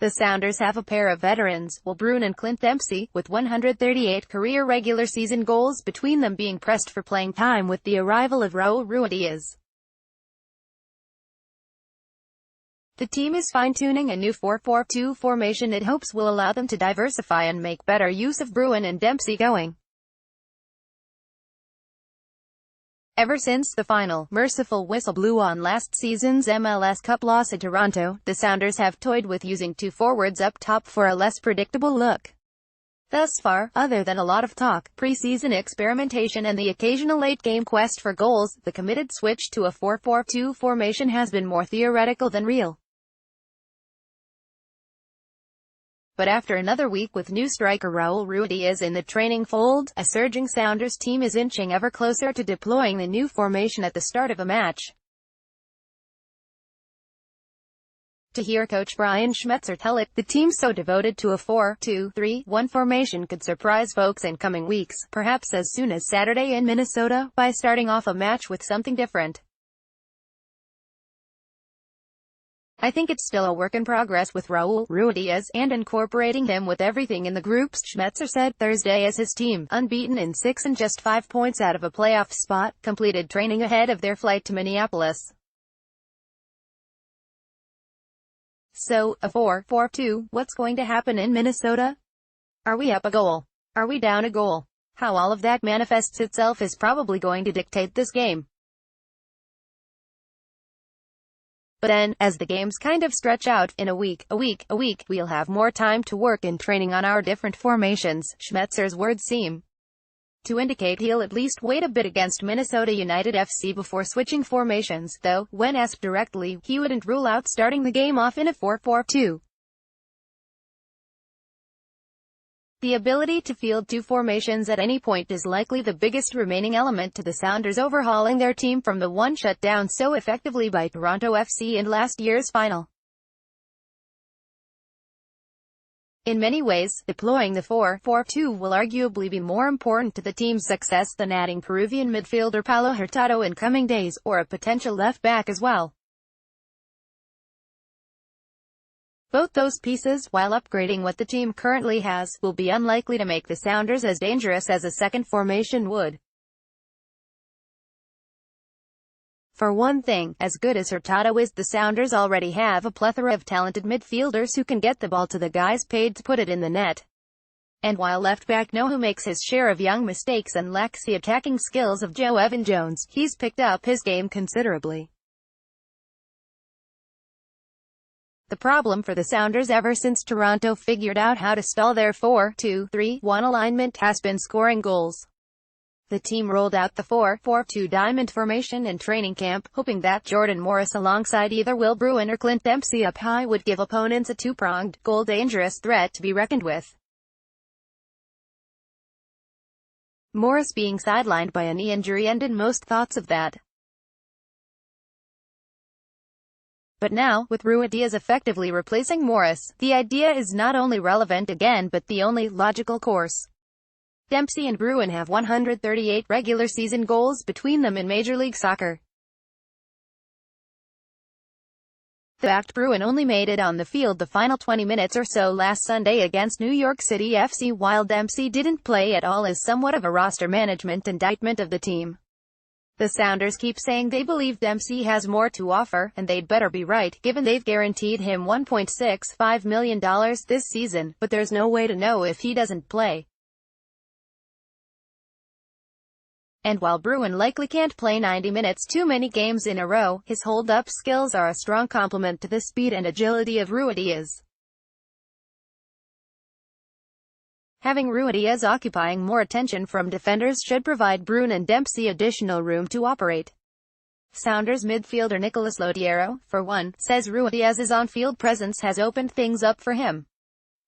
The Sounders have a pair of veterans, Will Bruin and Clint Dempsey, with 138 career regular season goals between them, being pressed for playing time with the arrival of Raul Ruidíaz. The team is fine-tuning a new 4-4-2 formation it hopes will allow them to diversify and make better use of Bruin and Dempsey going. Ever since the final, merciful whistle blew on last season's MLS Cup loss at Toronto, the Sounders have toyed with using two forwards up top for a less predictable look. Thus far, other than a lot of talk, preseason experimentation and the occasional late-game quest for goals, the committed switch to a 4-4-2 formation has been more theoretical than real. But after another week with new striker Raul Ruidíaz in the training fold, a surging Sounders team is inching ever closer to deploying the new formation at the start of a match. To hear coach Brian Schmetzer tell it, the team so devoted to a 4-2-3-1 formation could surprise folks in coming weeks, perhaps as soon as Saturday in Minnesota, by starting off a match with something different. I think it's still a work in progress with Raul Ruidíaz, and incorporating him with everything in the groups, Schmetzer said Thursday as his team, unbeaten in 6 and just 5 points out of a playoff spot, completed training ahead of their flight to Minneapolis. So, a 4-4-2, what's going to happen in Minnesota? Are we up a goal? Are we down a goal? How all of that manifests itself is probably going to dictate this game. But then, as the games kind of stretch out, in a week, we'll have more time to work in training on our different formations. Schmetzer's words seem to indicate he'll at least wait a bit against Minnesota United FC before switching formations, though, when asked directly, he wouldn't rule out starting the game off in a 4-4-2. The ability to field two formations at any point is likely the biggest remaining element to the Sounders overhauling their team from the one shut down so effectively by Toronto FC in last year's final. In many ways, deploying the 4-4-2 will arguably be more important to the team's success than adding Peruvian midfielder Paulo Hurtado in coming days, or a potential left-back as well. Both those pieces, while upgrading what the team currently has, will be unlikely to make the Sounders as dangerous as a second formation would. For one thing, as good as Hurtado is, the Sounders already have a plethora of talented midfielders who can get the ball to the guys paid to put it in the net. And while left-back Nohu makes his share of young mistakes and lacks the attacking skills of Joe Evan Jones, he's picked up his game considerably. The problem for the Sounders ever since Toronto figured out how to stall their 4-2-3-1 alignment has been scoring goals. The team rolled out the 4-4-2 diamond formation in training camp, hoping that Jordan Morris alongside either Will Bruin or Clint Dempsey up high would give opponents a two-pronged, goal-dangerous threat to be reckoned with. Morris being sidelined by a knee injury ended most thoughts of that. But now, with Ruidíaz effectively replacing Morris, the idea is not only relevant again but the only logical course. Dempsey and Bruin have 138 regular season goals between them in Major League Soccer. The fact Bruin only made it on the field the final 20 minutes or so last Sunday against New York City FC while Dempsey didn't play at all is somewhat of a roster management indictment of the team. The Sounders keep saying they believe Dempsey has more to offer, and they'd better be right, given they've guaranteed him $1.65 million this season, but there's no way to know if he doesn't play. And while Bruin likely can't play 90 minutes too many games in a row, his hold-up skills are a strong complement to the speed and agility of Ruidíaz. Having Ruidíaz occupying more attention from defenders should provide Bruin and Dempsey additional room to operate. Sounders midfielder Nicolas Lodeiro, for one, says Ruidíaz's on-field presence has opened things up for him.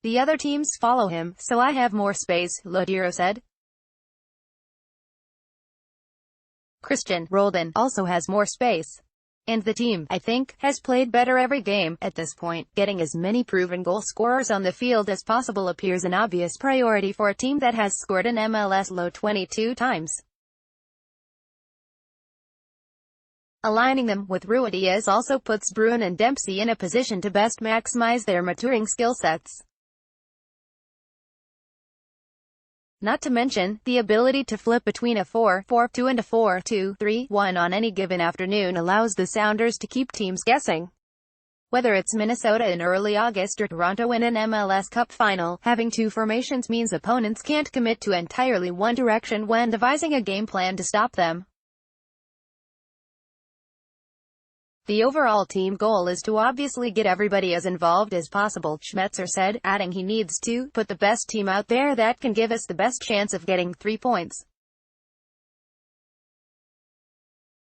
The other teams follow him, so I have more space, Lodeiro said. Christian Roldan also has more space. And the team, I think, has played better every game. At this point, getting as many proven goal scorers on the field as possible appears an obvious priority for a team that has scored an MLS low 22 times. Aligning them with Ruidíaz also puts Bruin and Dempsey in a position to best maximize their maturing skill sets. Not to mention, the ability to flip between a 4-4-2 and a 4-2-3-1 on any given afternoon allows the Sounders to keep teams guessing. Whether it's Minnesota in early August or Toronto in an MLS Cup final, having two formations means opponents can't commit to entirely one direction when devising a game plan to stop them. The overall team goal is to obviously get everybody as involved as possible, Schmetzer said, adding he needs to put the best team out there that can give us the best chance of getting 3 points.